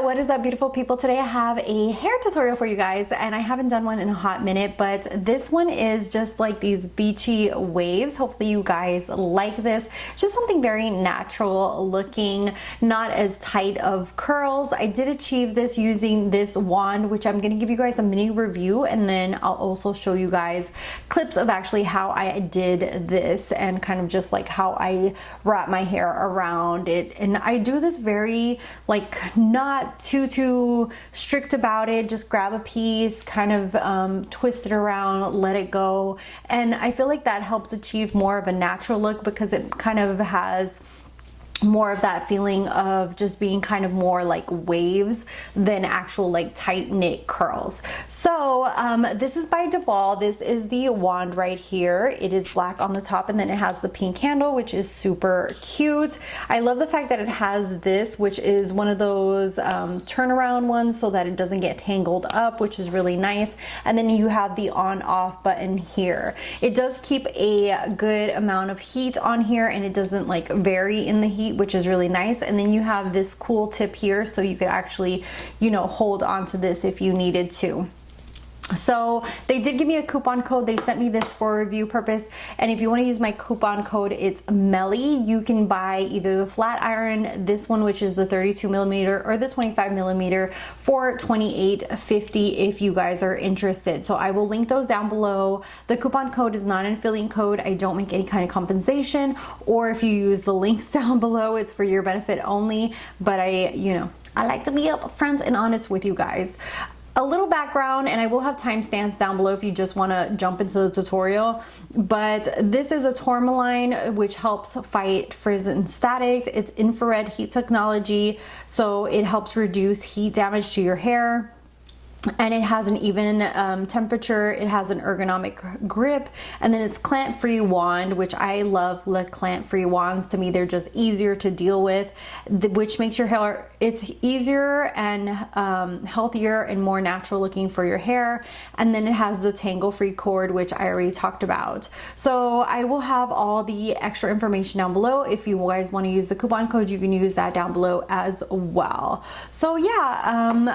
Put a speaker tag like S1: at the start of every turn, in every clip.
S1: What is up, beautiful people? Today I have a hair tutorial for you guys, and I haven't done one in a hot minute, but this one is just like these beachy waves. Hopefully you guys like this. Just something very natural looking, not as tight of curls. I did achieve this using this wand, which I'm gonna give you guys a mini review, and then I'll also show you guys clips of actually how I did this and kind of just like how I wrap my hair around it. And I do this very like not too strict about it. Just grab a piece, kind of twist it around, let it go, and I feel like that helps achieve more of a natural look because it kind of has more of that feeling of just being kind of more like waves than actual like tight knit curls. So this is by Duvolle. This is the wand right here. It is black on the top, and then it has the pink handle, which is super cute. I love the fact that it has this, which is one of those turnaround ones so that it doesn't get tangled up, which is really nice. And then you have the on off button here. It does keep a good amount of heat on here, and it doesn't like vary in the heat, which is really nice. And then you have this cool tip here so you could actually, you know, hold on to this if you needed to. So they did give me a coupon code. They sent me this for review purpose, and if you want to use my coupon code, it's Meli. You can buy either the flat iron, this one which is the 32mm, or the 25mm for $28.50 if you guys are interested. So I will link those down below. The coupon code is not an affiliate code. I don't make any kind of compensation, or if you use the links down below, it's for your benefit only. But I like to be upfront and honest with you guys. A little background, and I will have timestamps down below if you just want to jump into the tutorial, but this is a tourmaline which helps fight frizz and static. It's infrared heat technology, so it helps reduce heat damage to your hair. And it has an even temperature. It has an ergonomic grip, and then it's clamp-free wand, which I love the clamp-free wands. To me, they're just easier to deal with, which makes your hair, it's easier and healthier and more natural looking for your hair. And then it has the tangle-free cord, which I already talked about. So I will have all the extra information down below. If you guys want to use the coupon code, you can use that down below as well. So yeah,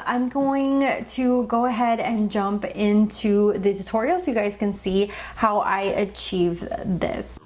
S1: I'm going to go ahead and jump into the tutorial so you guys can see how I achieve this.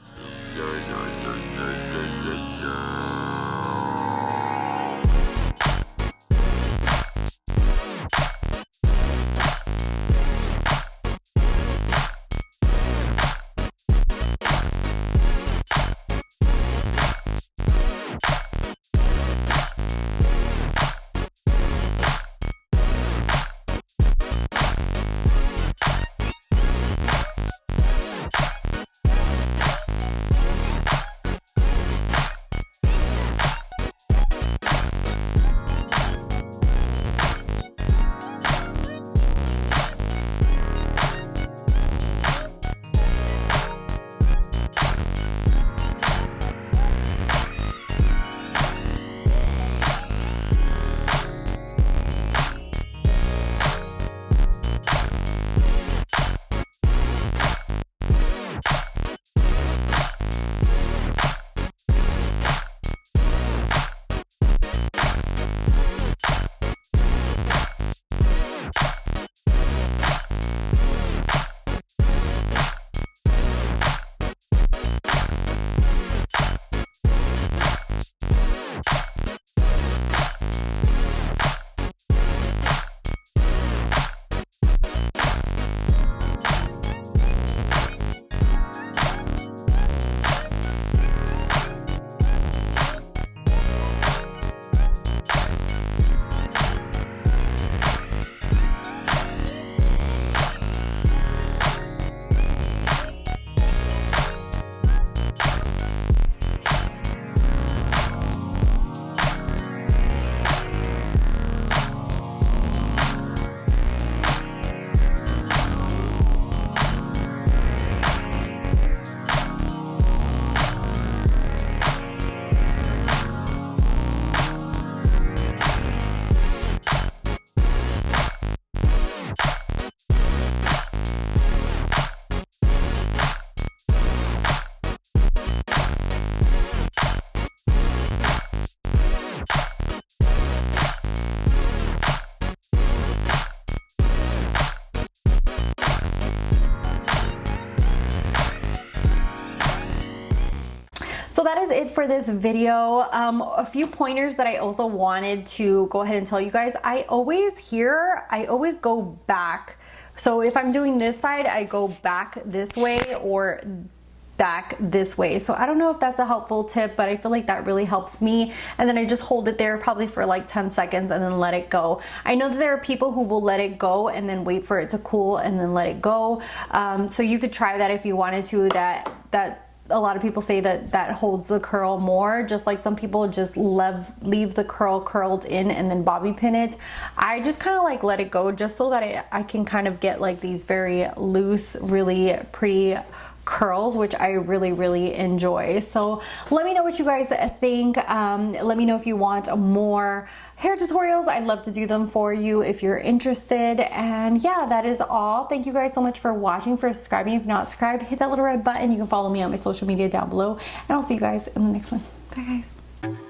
S1: for this video. A few pointers that I also wanted to go ahead and tell you guys. I always go back. So if I'm doing this side, I go back this way or back this way. So I don't know if that's a helpful tip, but I feel like that really helps me. And then I just hold it there probably for like 10 seconds and then let it go. I know that there are people who will let it go and then wait for it to cool and then let it go. So you could try that if you wanted to. That a lot of people say that holds the curl more, just like some people just leave the curl curled in and then bobby pin it. I just kind of like let it go just so that I can kind of get like these very loose, really pretty curls, which I really enjoy. So let me know what you guys think. Let me know if you want more hair tutorials. I'd love to do them for you if you're interested. And yeah, that is all. Thank you guys so much for watching, for subscribing. If you're not subscribed, hit that little red button. You can follow me on my social media down below, and I'll see you guys in the next one. Bye guys.